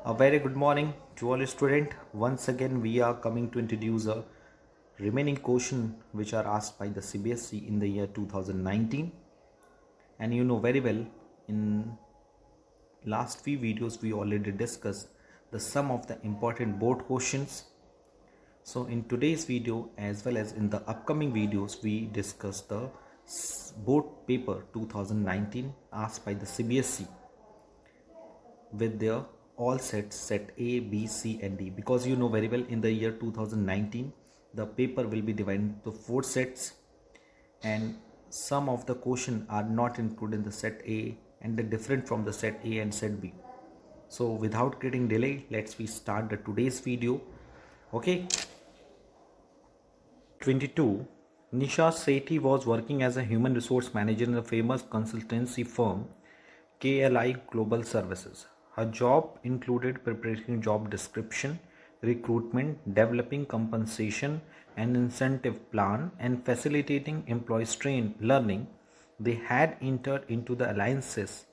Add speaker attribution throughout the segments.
Speaker 1: A very good morning to all students. Once again, we are coming to introduce a remaining question which are asked by the CBSE in the year 2019. And you know very well, in last few videos we already discussed the sum of the important board questions. So in today's video as well as in the upcoming videos, we discuss the board paper 2019 asked by the CBSE with their all sets, set A, B, C and D, because you know very well in the year 2019 the paper will be divided into 4 sets and some of the question are not included in the set A and they're different from the set A and set B. So without getting delay, let's we start the today's video. Okay. 22. Nisha Sethi was working as a human resource manager in a famous consultancy firm KLI Global Services. Her job included preparing job description, recruitment, developing compensation and incentive plan, and facilitating employees train learning. They had entered into the alliances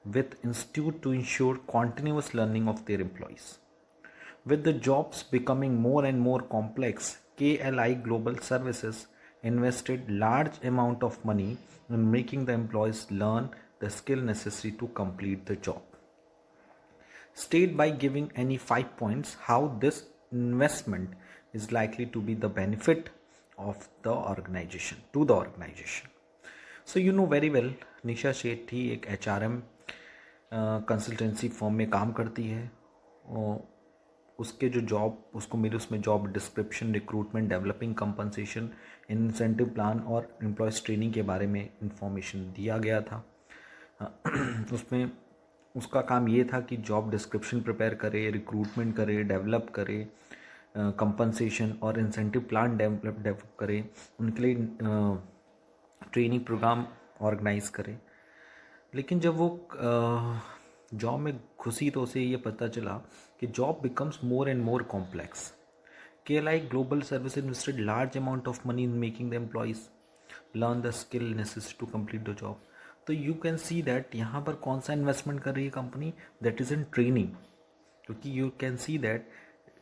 Speaker 1: with institute to ensure continuous learning of their employees. With the jobs becoming more and more complex, KLI Global Services invested large amount of money in making the employees learn the skill necessary to complete the job. State by giving any 5 points how this investment is likely to be the benefit of the organization to the organization. So you know very well, निशा शेट्टी एक HRM consultancy firm में काम करती है और उसके जो job उसको मेरे उसमें job description, recruitment, developing compensation, incentive plan और एम्प्लॉयज़ ट्रेनिंग के बारे में इंफॉर्मेशन दिया गया था। उसमें उसका काम ये था कि जॉब डिस्क्रिप्शन प्रिपेयर करे, रिक्रूटमेंट करे, डेवलप करे, कंपनसेशन और इंसेंटिव प्लान डेवलप करे, उनके लिए ट्रेनिंग प्रोग्राम ऑर्गेनाइज करे। लेकिन जब वो जॉब में घुसी तो उसे ये पता चला कि job becomes more and more complex. KLI global service invested large amount of money in making the employees learn the skill necessary to complete the job. तो यू कैन सी दैट यहाँ पर कौन सा इन्वेस्टमेंट कर रही है company, that is in training, क्योंकि you can see that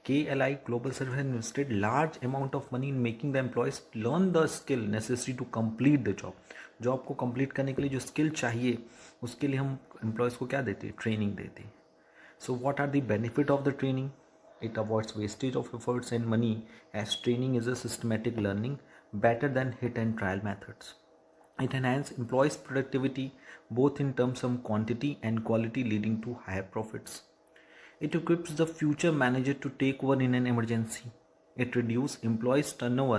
Speaker 1: KLI Global Service invested large amount of money in making the employees learn the skill necessary to complete the job. Job को complete करने के लिए जो skill चाहिए उसके लिए हम एम्प्लॉयज़ को क्या देते हैं, ट्रेनिंग देते हैं। So what are the benefit of the training? It avoids wastage of efforts and money as training is a systematic learning better than hit and trial methods. It enhances employees' productivity both in terms of quantity and quality, leading to higher profits. It equips the future manager to take over in an emergency. It reduces employees' turnover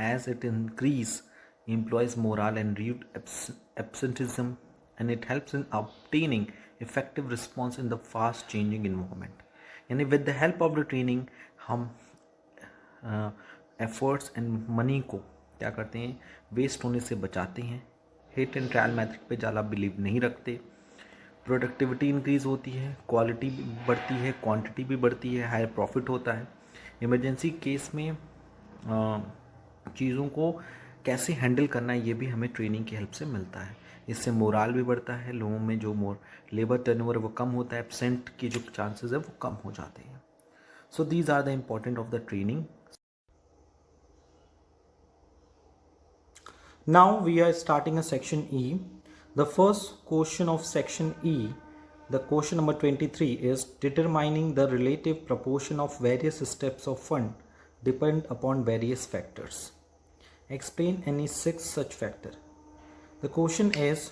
Speaker 1: as it increases employees' morale and reduces absenteeism, and it helps in obtaining effective response in the fast changing environment. यानी with the help of the training हम efforts and money को क्या करते हैं, waste होने से बचाते हैं, हिट एंड ट्रायल मेथड पे ज़्यादा बिलीव नहीं रखते, प्रोडक्टिविटी इंक्रीज़ होती है, क्वालिटी भी बढ़ती है, क्वांटिटी भी बढ़ती है, हायर प्रॉफिट होता है। इमरजेंसी केस में चीज़ों को कैसे हैंडल करना है ये भी हमें ट्रेनिंग की हेल्प से मिलता है। इससे मोराल भी बढ़ता है, लोगों में जो लेबर टर्नओवर वो कम होता है, एब्सेंट की जो चांसेस है वो कम हो जाते हैं। So these are the important of the training. Now we are starting a section E. The first question of section E, the question number 23 is determining the relative proportion of various steps of fund depend upon various factors. Explain any 6 such factor. The question is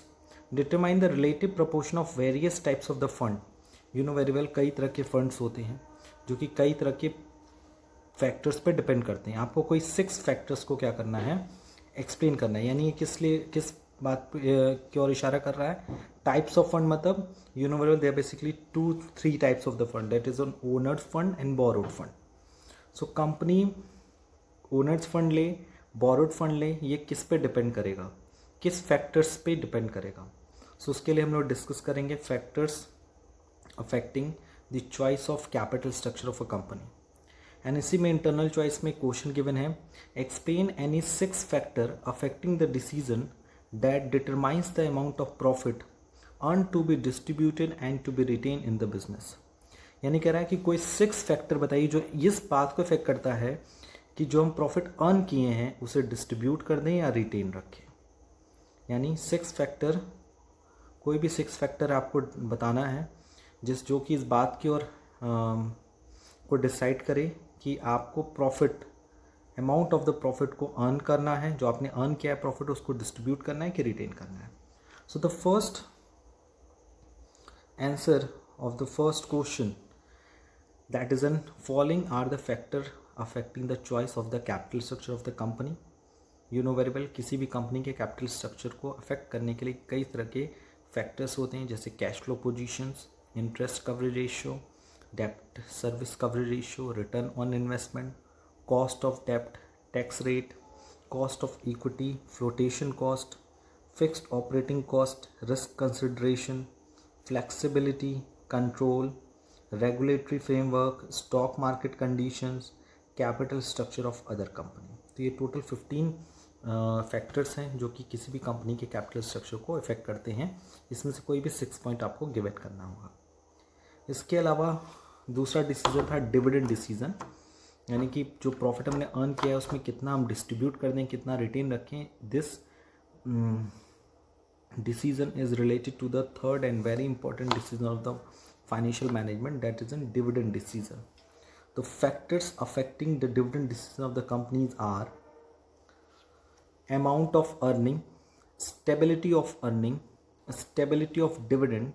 Speaker 1: determine the relative proportion of various types of the fund. You know very well कई तरह के funds होते हैं जो कि कई तरह के फैक्टर्स पे डिपेंड करते हैं। आपको कोई 6 फैक्टर्स को क्या करना है, एक्सप्लेन करना है। यानी किस बात की ओर इशारा कर रहा है? टाइप्स ऑफ फंड मतलब you know well there basically 2-3 types of the fund, that is own owned fund and borrowed fund. So company owners fund ले, बोरोड फंड ले, ये किस पे डिपेंड करेगा, किस फैक्टर्स पे डिपेंड करेगा। सो उसके लिए हम लोग डिस्कस करेंगे factors affecting the choice of capital structure of a company. And इसी में इंटरनल चॉइस में क्वेश्चन गिवन है, explain any 6 factor affecting the decision that determines the amount of profit earned to be distributed and to be retained in the business. यानी कह रहा है कि कोई 6 फैक्टर बताइए जो इस बात को इफेक्ट करता है कि जो हम प्रॉफिट अर्न किए हैं उसे डिस्ट्रीब्यूट कर दें या रिटेन रखें। यानी 6 फैक्टर, कोई भी 6 फैक्टर आपको बताना है जो कि इस बात की ओर को डिसाइड करे कि आपको profit, amount of the profit को अर्न करना है, जो आपने अर्न किया है प्रॉफिट उसको डिस्ट्रीब्यूट करना है कि रिटेन करना है। So the first answer of the first question that is in following are the factor affecting the choice of the capital structure of the company. You know very well, किसी भी company के capital structure को affect करने के लिए कई तरह के फैक्टर्स होते हैं, जैसे cash flow positions, interest coverage ratio, dept service coverage ratio, return on investment, cost of dept, tax rate, cost of equity, flotation cost, fixed operating cost, risk consideration, flexibility, control, regulatory framework, stock market conditions, capital structure of other company. तो ये total 15 factors हैं जो कि किसी भी company के capital structure को effect करते हैं। इसमें से कोई भी 6 पॉइंट आपको गिवन करना होगा। इसके अलावा दूसरा डिसीजन था डिविडेंड डिसीजन, यानी कि जो प्रॉफिट हमने अर्न किया है उसमें कितना हम डिस्ट्रीब्यूट कर दें, कितना रिटेन रखें। This decision is related to the third and very important decision of the financial management, that is in dividend decision. The factors affecting the dividend decision of the companies are amount of earning, stability of earning, stability of dividend,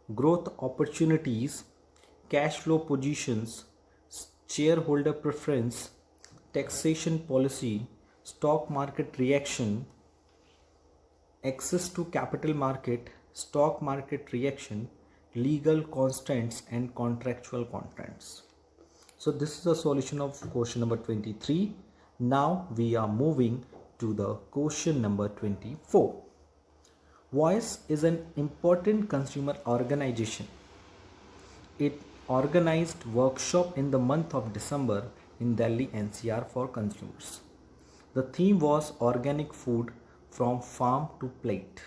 Speaker 1: growth opportunities, cash flow positions, shareholder preference, taxation policy, stock market reaction, access to capital market, stock market reaction, legal constraints and contractual constraints. So this is the solution of question number 23. Now we are moving to the question number 24. Voice is an important consumer organization. It organized workshop in the month of December in Delhi NCR for consumers. The theme was organic food from farm to plate,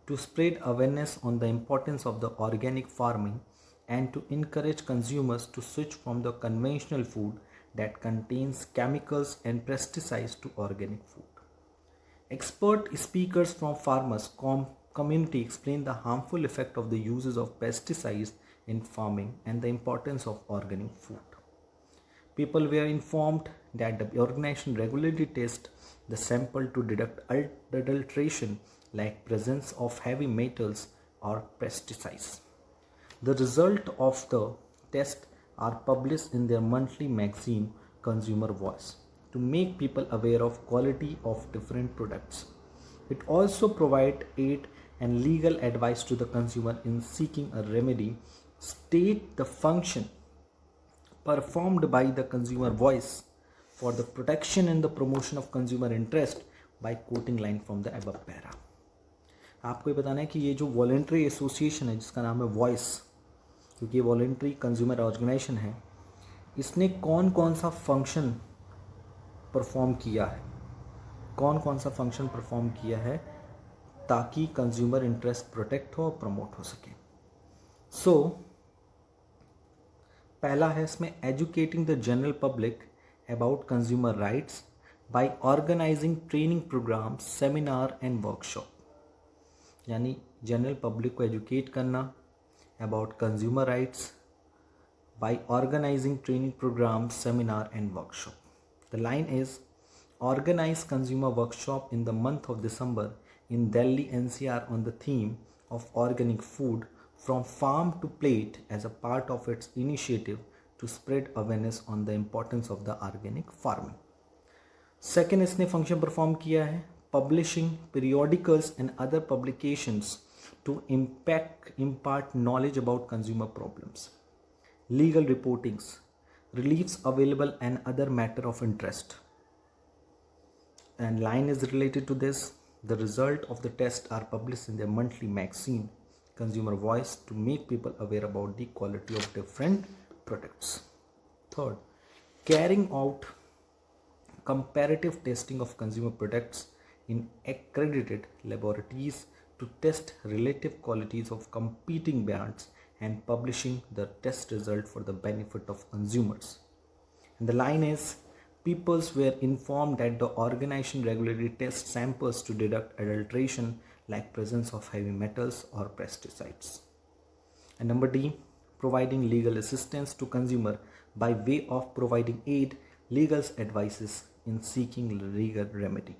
Speaker 1: to spread awareness on the importance of the organic farming and to encourage consumers to switch from the conventional food that contains chemicals and pesticides to organic food. Expert speakers from farmers community explained the harmful effect of the uses of pesticides in farming and the importance of organic food. People were informed that the organization regularly tests the sample to detect adulteration like presence of heavy metals or pesticides. The result of the test are published in their monthly magazine Consumer Voice to make people aware of quality of different products. It also provides aid and legal advice to the consumer in seeking a remedy, state the function performed by the Consumer Voice for the protection and the promotion of consumer interest by quoting line from the above para. आपको ये बताना है कि ये जो voluntary association है जिसका नाम है वॉइस, क्योंकि ये वॉलेंट्री कंज्यूमर ऑर्गेनाइजेशन है, इसने कौन कौन सा फंक्शन परफॉर्म किया है, कौन कौन सा फंक्शन परफॉर्म किया है ताकि कंज्यूमर इंटरेस्ट प्रोटेक्ट हो और प्रमोट हो सके। सो पहला है इसमें educating the general public about consumer rights by organising training programme, seminar and workshop, यानी जनरल पब्लिक को एजुकेट करना about consumer rights by organizing training programs, seminar and workshop. The line is organize consumer workshop in the month of December in Delhi NCR on the theme of organic food from farm to plate as a part of its initiative to spread awareness on the importance of the organic farming. Second, इसने function perform किया है publishing periodicals and other publications to impart knowledge about consumer problems, legal reportings, reliefs available and other matter of interest. And line is related to this. The result of the test are published in their monthly magazine, Consumer Voice, to make people aware about the quality of different products. Third, carrying out comparative testing of consumer products in accredited laboratories to test relative qualities of competing brands and publishing the test result for the benefit of consumers. And the line is, peoples were informed that the organization regularly tests samples to detect adulteration like presence of heavy metals or pesticides. And number D, providing legal assistance to consumer by way of providing aid, legal advices in seeking legal remedy.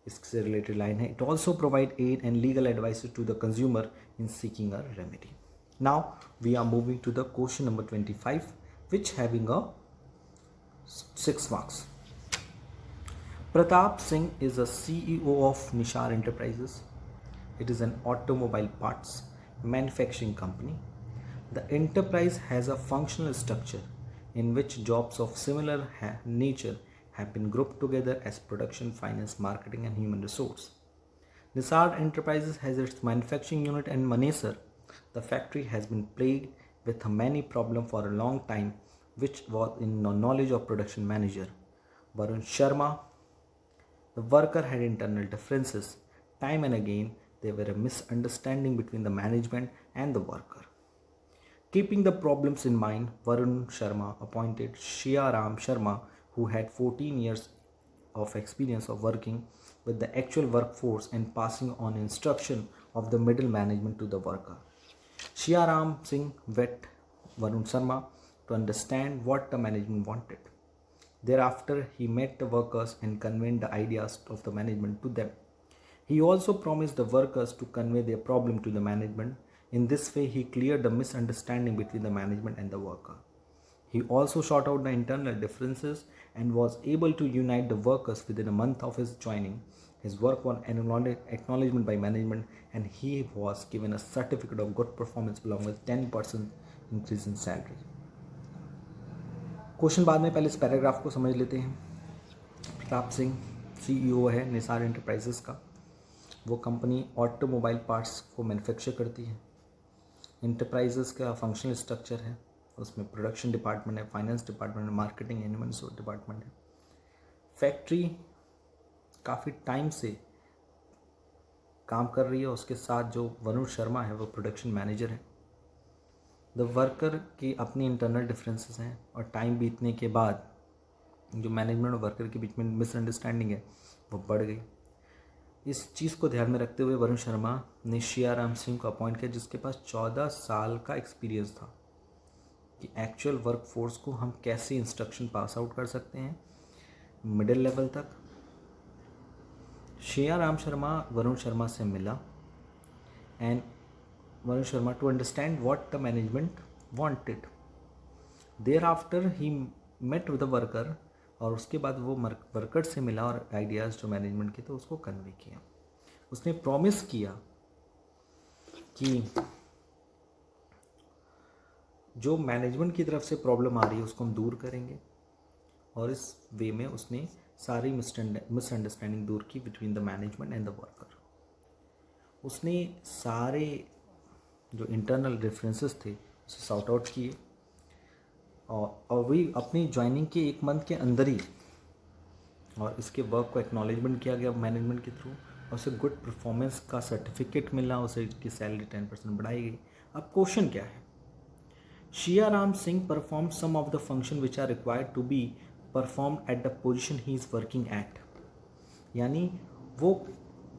Speaker 1: इससे related line है, it also provide aid and legal advice to the consumer in seeking a remedy. Now we are moving to the question number 25, which having a 6 marks. Pratap Singh is a CEO of Nishar Enterprises. It is an automobile parts manufacturing company. The enterprise has a functional structure in which jobs of similar nature have been grouped together as production, finance, marketing, and human resource. Nisar Enterprises has its manufacturing unit in Manesar. The factory has been plagued with many problems for a long time, which was in the knowledge of production manager Varun Sharma. The worker had internal differences. Time and again, there were a misunderstanding between the management and the worker. Keeping the problems in mind, Varun Sharma appointed Shia Ram Sharma, who had 14 years of experience of working with the actual workforce and passing on instruction of the middle management to the worker. Shia Ram Singh vet Varun Sharma to understand what the management wanted. Thereafter, he met the workers and conveyed the ideas of the management to them. He also promised the workers to convey their problem to the management. In this way, he cleared the misunderstanding between the management and the worker. He also sought out the internal differences and was able to unite the workers within a month of his joining. His work won acknowledgement by management and he was given a certificate of good performance along with 10% increase in salary. Question बाद में, पहले इस paragraph को समझ लेते हैं. Pratap Singh CEO है Nisar enterprises का. वो कंपनी ऑटोमोबाइल पार्ट्स को मैन्युफैक्चर करती है. इंटरप्राइजेस का फंक्शनल स्ट्रक्चर है, उसमें प्रोडक्शन डिपार्टमेंट है, फाइनेंस डिपार्टमेंट है, marketing and human resource department है. फैक्ट्री काफ़ी टाइम से काम कर रही है. उसके साथ जो वरुण शर्मा है वो प्रोडक्शन मैनेजर है. द वर्कर की अपनी इंटरनल डिफरेंसेस हैं और टाइम बीतने के बाद जो मैनेजमेंट और वर्कर के बीच में मिसअंडरस्टैंडिंग है वो बढ़ गई. इस चीज़ को ध्यान में रखते हुए वरुण शर्मा ने शिया राम सिंह को अपॉइंट किया, जिसके पास 14 साल का एक्सपीरियंस था कि एक्चुअल वर्क फोर्स को हम कैसे इंस्ट्रक्शन पास आउट कर सकते हैं मिडिल लेवल तक. शिया राम शर्मा वरुण शर्मा से मिला and Varun Sharma to understand what the management wanted. Thereafter he met with the worker और उसके बाद वो वर्कर से मिला और आइडियाज़ जो मैनेजमेंट के थे उसको कन्वे किया. उसने प्रॉमिस किया कि जो मैनेजमेंट की तरफ से प्रॉब्लम आ रही है उसको हम दूर करेंगे और इस वे में उसने सारी मिसअंडरस्टैंडिंग दूर की between the management and the worker. उसने सारे जो इंटरनल रेफरेंसेस थे उसे सॉर्ट आउट किए और वही अपनी ज्वाइनिंग के 1 मंथ के अंदर ही और इसके वर्क को एक्नॉलेजमेंट किया गया मैनेजमेंट के थ्रू और उसे गुड परफॉर्मेंस का सर्टिफिकेट मिला. उसे की सैलरी 10% बढ़ाई गई. अब क्वेश्चन क्या है? Siya Ram Singh perform some of the function which are required to be perform at the position he is working at. यानी वो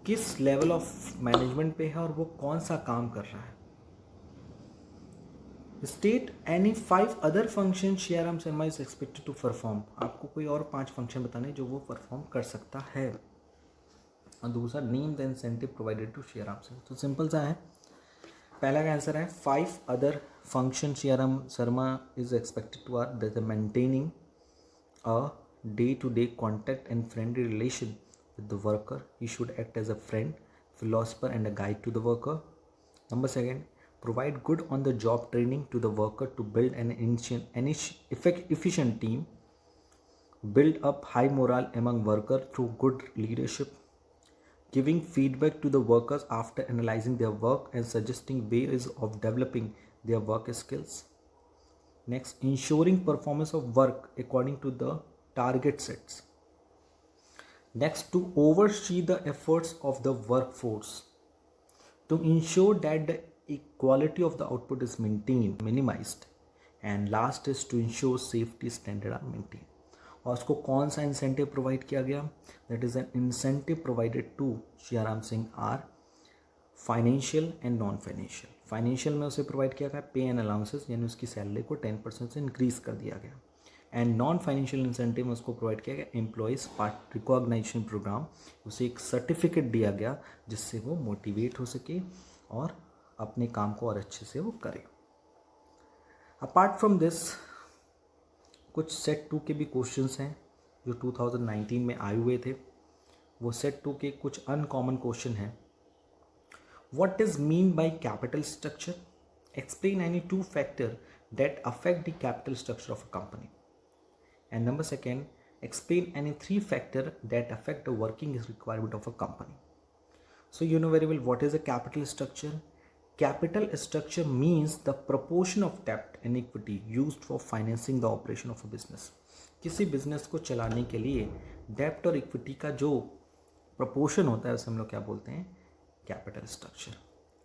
Speaker 1: किस लेवल ऑफ मैनेजमेंट पे है और वो कौन सा काम कर रहा है. State any 5 other function Siyaram Sharma is expected to perform. आपको कोई और 5 फंक्शन बताने जो वो परफॉर्म कर सकता है. और दूसरा, name the incentive provided to Siyaram Singh. तो सिंपल सा है. पहला का आंसर है 5 other function Siyaram Sharma is expected to are that maintaining a day to day contact and friendly relation with the worker. He should act as a friend, philosopher and a guide to the worker. Number 2, provide good on the job training to the worker to build an efficient team. Build up high morale among worker through good leadership. Giving feedback to the workers after analyzing their work and suggesting ways of developing their work skills. Next, ensuring performance of work according to the target sets. Next, to oversee the efforts of the workforce to ensure that the quality of the output is maintained, minimized, and last is to ensure safety standard are maintained. और उसको कौन सा incentive provide किया गया? That is an incentive provided to Siyaram Singh are financial and non financial. Financial में उसे provide किया गया पे एंड अलाउंसेस, यानी उसकी सैलरी को 10% से इंक्रीज कर दिया गया. एंड नॉन फाइनेंशियल इंसेंटिव में उसको प्रोवाइड किया गया एम्प्लॉयज़ पार्ट रिकॉग्नाइजेशन प्रोग्राम. उसे एक सर्टिफिकेट दिया गया जिससे वो मोटिवेट हो सके और अपने काम को और अच्छे से वो करे. अपार्ट फ्रॉम दिस कुछ सेट 2 के भी क्वेश्चंस हैं जो 2019 में आए हुए थे. वो सेट 2 के कुछ अनकॉमन क्वेश्चन हैं. What is mean by capital structure? Explain any 2 factors that affect the capital structure of a company. And number 2, explain any 3 factors that affect the working requirement of a company. So you know very well what is a capital structure. Capital structure means the proportion of debt and equity used for financing the operation of a business. किसी business को चलाने के लिए डेप्ट और equity का जो proportion होता है उसे हम लोग क्या बोलते हैं? Capital structure.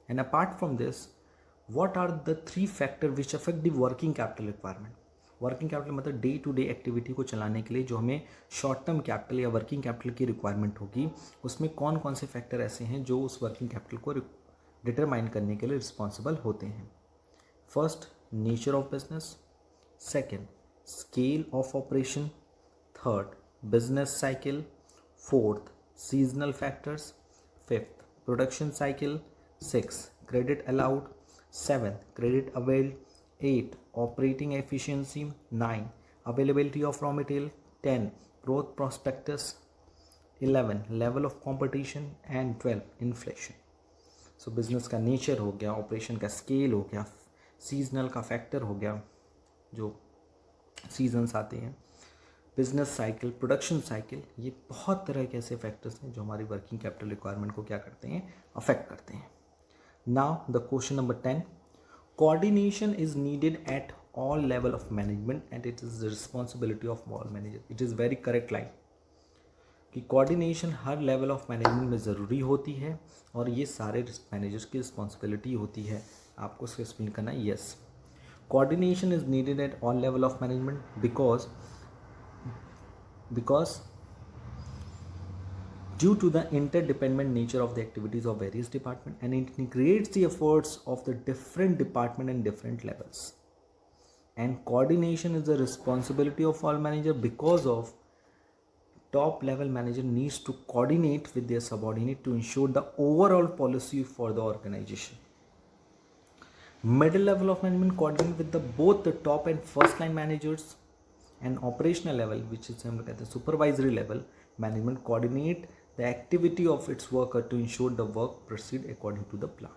Speaker 1: And apart from this, what are the 3 factors which affect the working capital requirement? Working capital मतलब डे टू डे एक्टिविटी को चलाने के लिए जो हमें शॉर्ट टर्म कैपिटल या वर्किंग कैपिटल की रिक्वायरमेंट होगी, उसमें कौन कौन से फैक्टर ऐसे हैं जो उस वर्किंग कैपिटल को डिटरमाइन करने के लिए रिस्पॉन्सिबल होते हैं? First, nature of business. Second, scale of operation. Third, business cycle. Fourth, seasonal factors. Fifth, production cycle. 6, credit allowed. 7, credit availed. 8, operating efficiency. 9, availability of raw material. 10, growth prospectus. 11, level of competition. And 12, inflation. So business का nature हो गया, operation का scale हो गया, seasonal का factor हो गया, जो seasons आते हैं, बिजनेस साइकिल, प्रोडक्शन साइकिल, ये बहुत तरह के ऐसे फैक्टर्स हैं जो हमारी वर्किंग कैपिटल रिक्वायरमेंट को क्या करते हैं? अफेक्ट करते हैं. Now the question number 10, coordination is needed at all level of management and it is the responsibility of all manager. It is very correct line कि कोऑर्डिनेशन हर लेवल ऑफ मैनेजमेंट में ज़रूरी होती है और ये सारे मैनेजर्स की रिस्पॉन्सिबिलिटी होती है. आपको उसको एक्सप्लेन करना है. Yes, coordination is needed at all level of management because due to the interdependent nature of the activities of various departments, and it integrates the efforts of the different department and different levels. And coordination is the responsibility of all manager because of top level manager needs to coordinate with their subordinate to ensure the overall policy for the organization. Middle level of management coordinate with both the top and first line managers. And operational level, which is हम लोग कहते हैं supervisory level management, coordinate the activity of its worker to ensure the work proceed according to the plan.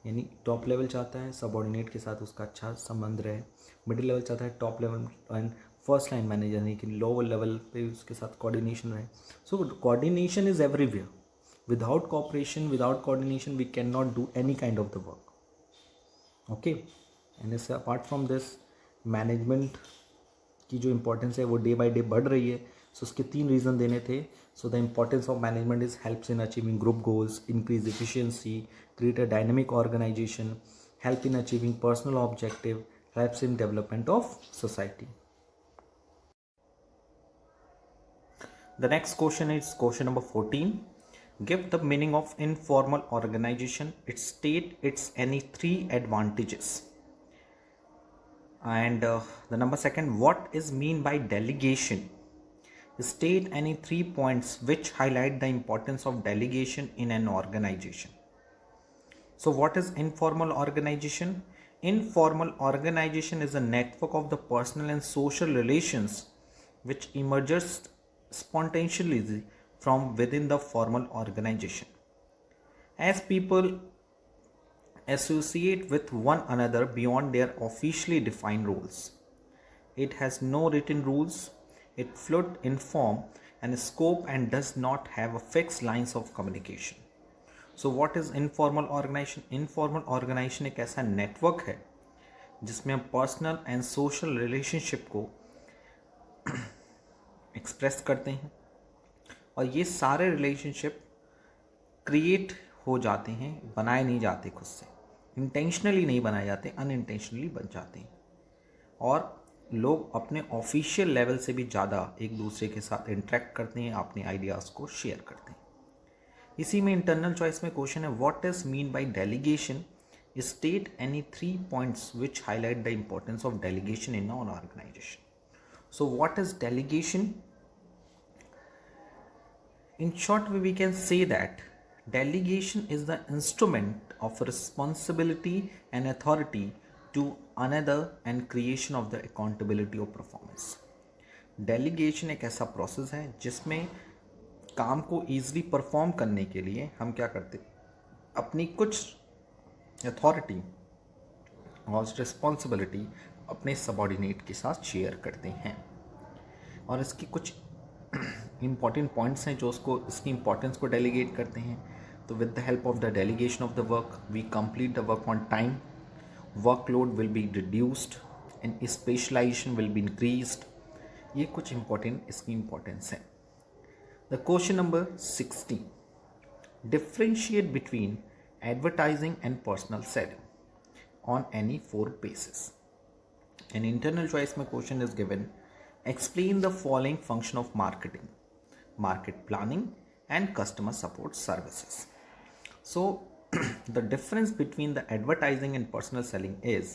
Speaker 1: यानी top level चाहता है subordinate के साथ उसका अच्छा संबंध रहे, मिडिल लेवल चाहता है top level and first line manager यानी कि लोअर लेवल पे उसके साथ कोऑर्डिनेशन रहे. So coordination is everywhere. Without cooperation, without coordination we can not do any kind of the work. Okay, and इससे अपार्ट फ्रॉम दिस मैनेजमेंट की जो importance है वो डे बाय डे बढ़ रही है. सो उसके 3 रीज़न देने थे. So the importance of management is helps in achieving group goals, increase efficiency, create a dynamic organisation, help in achieving personal objective, helps in development of society. The next question is question number 14. Give the meaning of informal organization. It state its any 3 advantages. And the number 2, what is mean by delegation? State any 3 points which highlight the importance of delegation in an organization. So what is informal organization? Informal organization is a network of the personal and social relations which emerges spontaneously from within the formal organization. As people associate with one another beyond their officially defined roles. It has no written rules, it floats in form and scope and does not have a fixed lines of communication. So what is informal organization? Informal organization एक ऐसा network है जिसमें हम personal and social relationship को express करते हैं और ये सारे रिलेशनशिप क्रिएट हो जाते हैं, बनाए नहीं जाते खुद से. इंटेंशनली नहीं बनाए जाते, अनइंटेंशनली बन जाते हैं और लोग अपने ऑफिशियल लेवल से भी ज़्यादा एक दूसरे के साथ इंटरेक्ट करते हैं, अपने आइडियाज़ को शेयर करते हैं। इसी में इंटरनल चॉइस में क्वेश्चन है, what is mean by delegation, state any 3 points which highlight the importance of delegation in our organisation. So what is delegation? In short way, we can say that delegation is the instrument of responsibility and authority to another and creation of the accountability of performance. Delegation एक ऐसा process है जिसमें काम को easily perform करने के लिए हम क्या करते, अपनी कुछ अथॉरिटी और रिस्पॉन्सिबिलिटी अपने सबॉर्डिनेट के साथ शेयर करते हैं। और इसकी कुछ इंपॉर्टेंट पॉइंट्स हैं जो उसको, इसकी इंपॉर्टेंस को डेलीगेट करते हैं। तो with the help of the delegation of the work we complete the work on time, workload will be reduced and specialisation will be increased. ये कुछ इंपॉर्टेंट इसकी इंपॉर्टेंस है। The question number 60, differentiate between advertising and personal selling on any 4 bases. An internal choice में question is given, explain the following function of marketing, market planning and customer support services. So the difference between the advertising and personal selling is,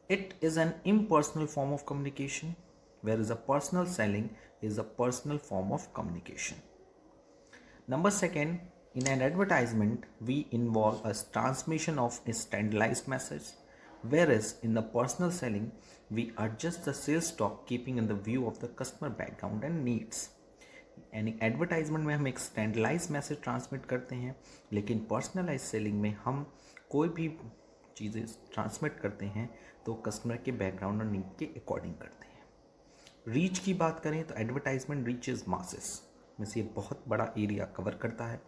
Speaker 1: it is an impersonal form of communication, whereas a personal selling is a personal form of communication. Number second, in an advertisement we involve a transmission of a standardized message, whereas in the personal selling we adjust the sales talk keeping in the view of the customer background and needs. यानी advertisement में हम एक standardise message transmit करते हैं, लेकिन personalise selling में हम कोई भी चीज़ें ट्रांसमिट करते हैं तो कस्टमर के बैकग्राउंड और नीड के अकॉर्डिंग करते हैं। रीच की बात करें तो एडवर्टाइजमेंट रीचेज मासेस में से ये बहुत बड़ा एरिया कवर करता है,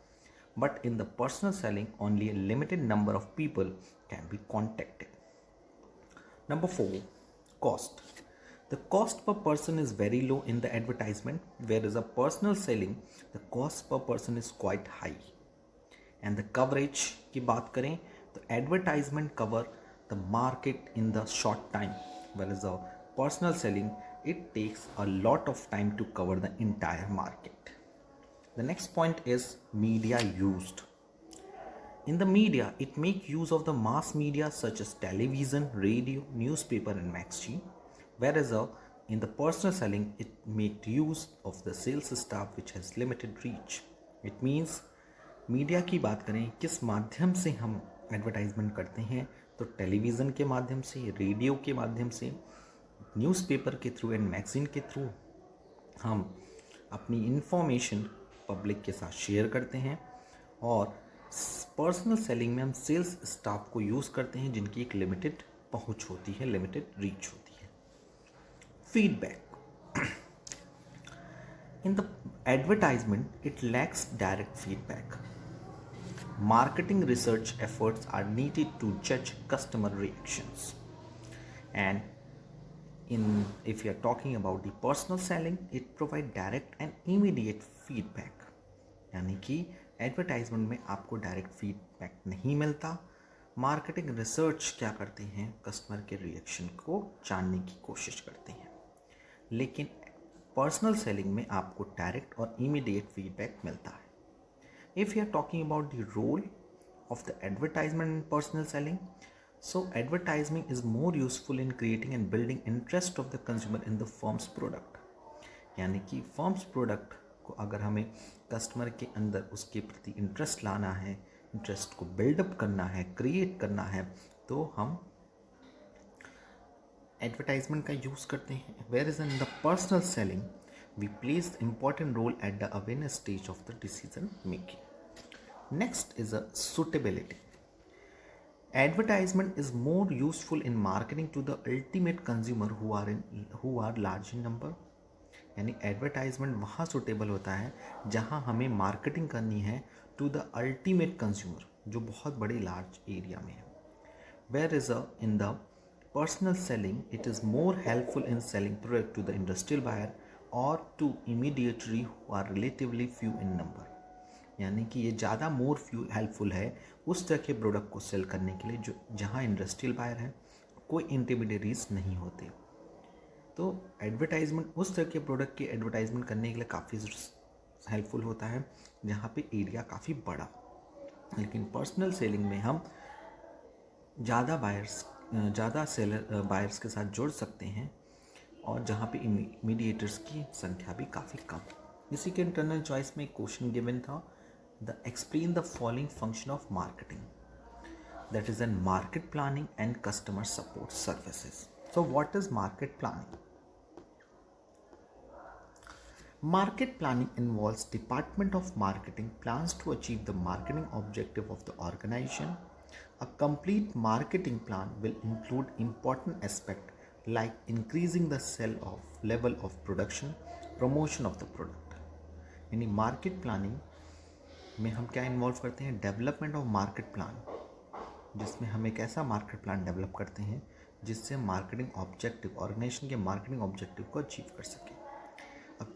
Speaker 1: but in the personal selling only a limited number of people can be contacted. Number 4, cost. The cost per person is very low in the advertisement, whereas a personal selling, the cost per person is quite high. And the coverage की बात करें तो advertisement cover the market in the short time, whereas a personal selling, it takes a lot of time to cover the entire market. The next point is media used. In the media, it make use of the mass media such as television, radio, newspaper and magazine, whereas in the personal selling, it make use of the sales staff which has limited reach. It means media की बात करें किस माध्यम से हम advertisement करते हैं, तो टेलीविज़न के माध्यम से, रेडियो के माध्यम से, न्यूज़पेपर के थ्रू एंड मैगज़ीन के थ्रू हम अपनी इंफॉर्मेशन पब्लिक के साथ शेयर करते हैं। और पर्सनल सेलिंग में हम सेल्स स्टाफ को यूज़ करते हैं जिनकी एक लिमिटेड पहुंच होती है, लिमिटेड रीच होती है। Feedback, in the advertisement it lacks direct feedback. Marketing research efforts are needed to judge customer reactions. And if you are talking about the personal selling, it provides direct and immediate feedback. यानी कि advertisement में आपको direct feedback नहीं मिलता। Marketing research क्या करते हैं, customer के रिएक्शन को जानने की कोशिश करते हैं, लेकिन पर्सनल सेलिंग में आपको डायरेक्ट और इमीडिएट फीडबैक मिलता है। If you are talking about the role of the advertisement in personal selling, so advertising is more useful in creating and building interest of the consumer in the firm's product. यानी कि firm's product को अगर हमें customer के अंदर उसके प्रति interest लाना है, इंटरेस्ट को बिल्डअप करना है, क्रिएट करना है, तो हम एडवर्टाइजमेंट का यूज़ करते हैं। Whereas in the personal selling, we place the important role at the awareness stage of the decision making. Next is a suitability. Advertisement is more useful in marketing to the ultimate consumer who are large in number. यानी advertisement वहाँ suitable होता है जहाँ हमें marketing करनी है to the ultimate consumer जो बहुत बड़े लार्ज एरिया में है। Where is in the personal selling it is more helpful in selling product to the industrial buyer or to immediately who are relatively few in number. यानी कि ये ज़्यादा more helpful है उस तरह के प्रोडक्ट को सेल करने के लिए जो जहाँ इंडस्ट्रियल बायर है, कोई इंटरमीडिएटरीज नहीं होते। तो एडवर्टाइजमेंट उस तरह के प्रोडक्ट की एडवर्टाइजमेंट करने के लिए काफ़ी हेल्पफुल होता है जहाँ पे एरिया काफ़ी बड़ा। लेकिन पर्सनल सेलिंग में हम ज़्यादा सेलर बायर्स के साथ जुड़ सकते हैं और जहाँ पे मीडिएटर्स की संख्या भी काफ़ी कम। इसी के इंटरनल चॉइस में एक क्वेश्चन गिवन था, the explain the following function of marketing, that is in market planning and customer support services. So what is market planning? Market planning involves department of marketing plans to achieve the marketing objective of the organization. A complete marketing plan will include important aspects like increasing the level of production, promotion of the product. यानी market planning में हम क्या involve करते हैं, development of market plan, जिसमें हम एक ऐसा मार्केट प्लान डेवलप करते हैं जिससे मार्केटिंग ऑब्जेक्टिव, ऑर्गेनाइजेशन के मार्केटिंग ऑब्जेक्टिव को अचीव कर सके।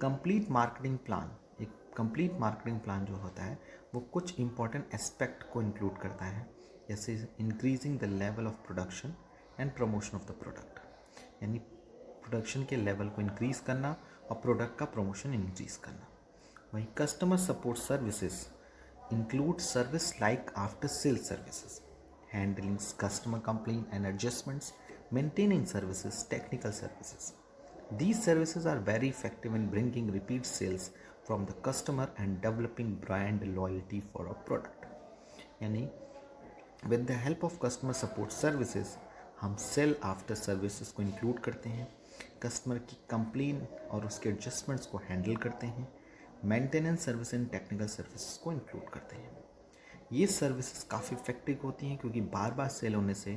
Speaker 1: कंप्लीट मार्केटिंग प्लान, एक कंप्लीट मार्केटिंग प्लान जो होता है वो कुछ इंपॉर्टेंट एस्पेक्ट को इंक्लूड करता है, जैसे increasing the level of production and promotion of the product, यानी प्रोडक्शन के लेवल को इंक्रीज़ करना और प्रोडक्ट का प्रमोशन इंक्रीज़ करना। वहीं customer support services include service like after sale services, handling customer complaint and adjustments, maintaining services, technical services. These services are very effective in bringing repeat sales from the customer and developing brand loyalty for a product. यानी with the help of customer support services हम cell after services को include करते हैं, customer की complain और उसके adjustments को handle करते हैं, maintenance service and technical services को इंक्लूड करते हैं। ये सर्विसेज काफ़ी इफेक्टिव होती हैं क्योंकि बार बार सेल होने से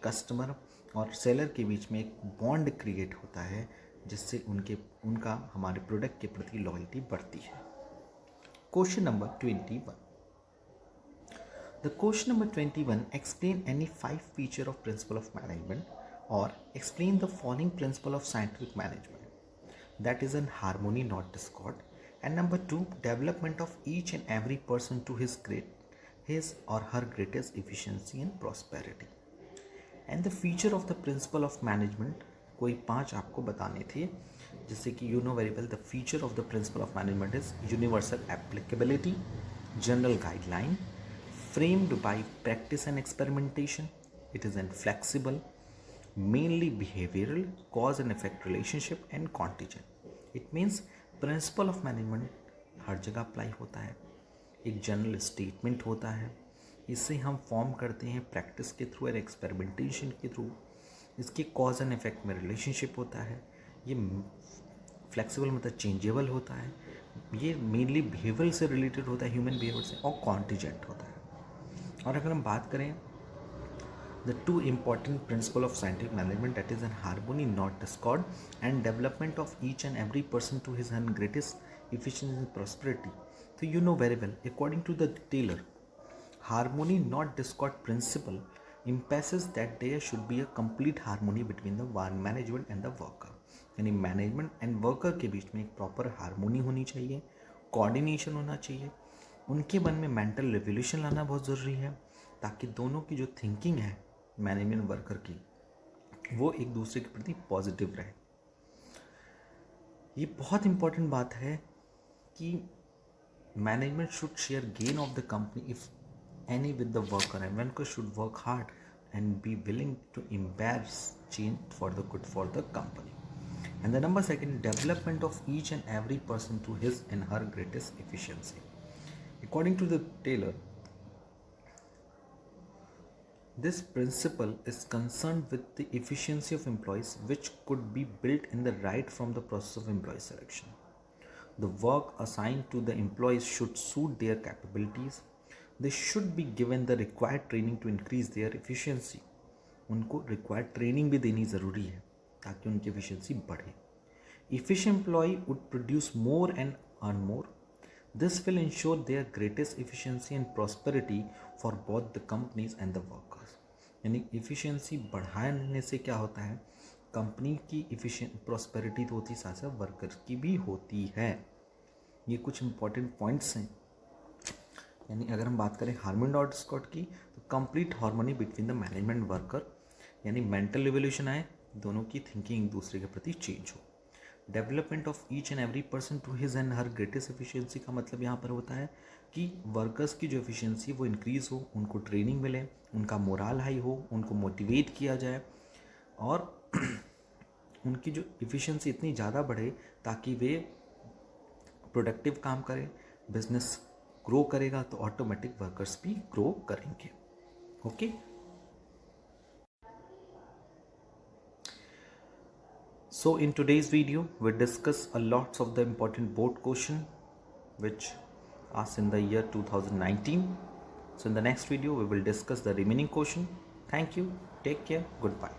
Speaker 1: कस्टमर और सेलर के बीच में एक बॉन्ड क्रिएट होता है जिससे उनका हमारे प्रोडक्ट के प्रति लॉयल्टी बढ़ती है। Question number 21। The question number 21, explain any 5 feature of principle of management और explain the following principle of scientific management, that is an harmony not discord, and number 2, development of each and every person to his or her greatest efficiency and prosperity. And the feature of the principle of management, कोई 5 आपको बताने थे, जिससे कि you know very well the feature of the principle of management is universal applicability, general guideline, framed by practice and experimentation, it is inflexible, mainly behavioral, cause and effect relationship and contingent. It means principle of management हर जगह apply होता है, एक general statement होता है, इसे हम form करते हैं प्रैक्टिस के थ्रू और एक्सपेरिमेंटेशन के थ्रू, इसके कॉज एंड इफेक्ट में रिलेशनशिप होता है, ये फ्लेक्सिबल मतलब चेंजेबल होता है, ये मेनली बिहेवियर से रिलेटेड होता है, ह्यूमन बिहेवियर से, और कॉन्टीजेंट होता है। और अगर हम बात करें the 2 important principle of scientific management, that is in harmony not discord and development of each and every person to his and greatest efficiency and prosperity. So you know very well, according to the Taylor, harmony not discord principle impasses that there should be a complete harmony between the one management and the worker. यानी management and worker के बीच में एक proper harmony होनी चाहिए, coordination होना चाहिए, उनके मन में मेंटल रेवोल्यूशन लाना बहुत ज़रूरी है ताकि दोनों की जो थिंकिंग है मैनेजमेंट वर्कर की वो एक दूसरे के प्रति पॉजिटिव रहे। ये बहुत इम्पॉर्टेंट बात है कि management should share gain of the company if any with the worker, and worker should work hard and be willing to embrace change for the good for the company. And the number 2, development of each and every person to his and her greatest efficiency. According to the Taylor, this principle is concerned with the efficiency of employees, which could be built in the right from the process of employee selection. The work assigned to the employees should suit their capabilities. They should be given the required training to increase their efficiency. उनको required training भी देनी ज़रूरी है ताकि उनकी efficiency बढ़े. Efficient employee would produce more and earn more. This will ensure their greatest efficiency and prosperity for both the companies and the workers. यानी efficiency बढ़ाने से क्या होता है, कंपनी की प्रॉस्पेरिटी तो होती है, साथ साथ वर्कर्स की भी होती है। ये कुछ इंपॉर्टेंट पॉइंट्स हैं। यानी अगर हम बात करें हार्मनी डॉट स्कॉट की, तो complete harmony between the management worker, यानी मेंटल रिवोल्यूशन आए, दोनों की थिंकिंग एक दूसरे के प्रति चेंज हो। Development of each and every person to his and her greatest efficiency का मतलब यहाँ पर होता है कि वर्कर्स की जो एफिशिएंसी वो इंक्रीज़ हो, उनको ट्रेनिंग मिले, उनका मोरल हाई हो, उनको मोटिवेट किया जाए और उनकी जो एफिशिएंसी इतनी ज़्यादा बढ़े ताकि वे प्रोडक्टिव काम करें, बिजनेस ग्रो करेगा तो ऑटोमेटिक वर्कर्स भी ग्रो करेंगे। Okay, so in today's video we discuss a lots of the important board question which asked in the year 2019. So in the next video we will discuss the remaining question. Thank you, take care, goodbye.